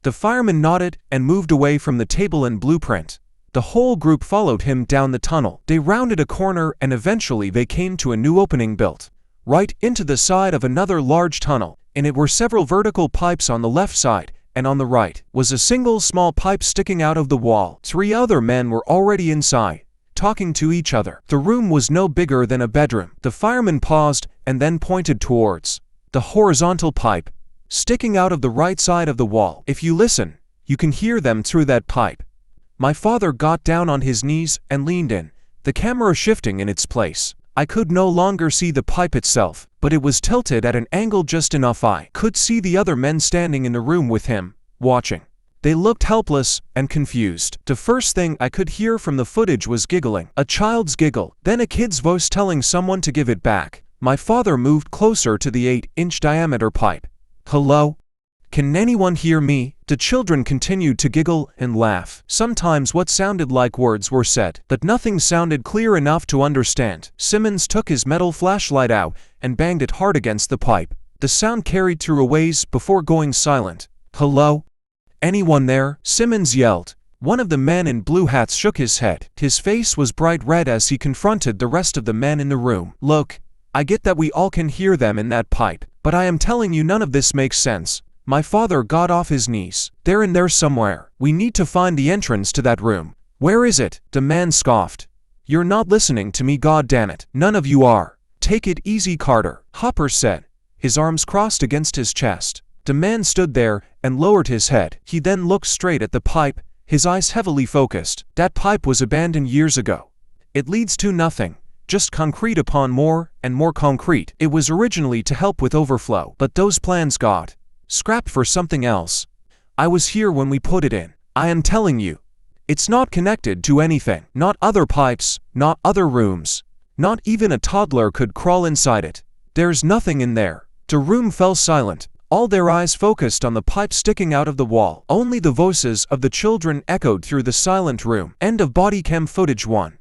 The fireman nodded and moved away from the table and blueprint. The whole group followed him down the tunnel. They rounded a corner and eventually they came to a new opening built right into the side of another large tunnel. In it were several vertical pipes on the left side, and on the right was a single small pipe sticking out of the wall. 3 other men were already inside, talking to each other. The room was no bigger than a bedroom. The fireman paused and then pointed towards the horizontal pipe, sticking out of the right side of the wall. If you listen, you can hear them through that pipe. My father got down on his knees and leaned in, the camera shifting in its place. I could no longer see the pipe itself, but it was tilted at an angle just enough I could see the other men standing in the room with him, watching. They looked helpless and confused. The first thing I could hear from the footage was giggling, a child's giggle, then a kid's voice telling someone to give it back. My father moved closer to the 8-inch diameter pipe. "Hello? Can anyone hear me?" The children continued to giggle and laugh. Sometimes what sounded like words were said, but nothing sounded clear enough to understand. Simmons took his metal flashlight out and banged it hard against the pipe. The sound carried through a ways before going silent. "Hello? Anyone there?" Simmons yelled. One of the men in blue hats shook his head. His face was bright red as he confronted the rest of the men in the room. "Look, I get that we all can hear them in that pipe, but I am telling you none of this makes sense." My father got off his knees. "They're in there somewhere. We need to find the entrance to that room." "Where is it?" the man scoffed. "You're not listening to me, goddammit. None of you are." "Take it easy, Carter," Hopper said, his arms crossed against his chest. The man stood there and lowered his head. He then looked straight at the pipe, his eyes heavily focused. "That pipe was abandoned years ago. It leads to nothing, just concrete upon more and more concrete. It was originally to help with overflow, but those plans got scrapped for something else. I was here when we put it in. I am telling you, it's not connected to anything. Not other pipes, not other rooms. Not even a toddler could crawl inside it. There's nothing in there." The room fell silent. All their eyes focused on the pipe sticking out of the wall. Only the voices of the children echoed through the silent room. End of bodycam footage 1.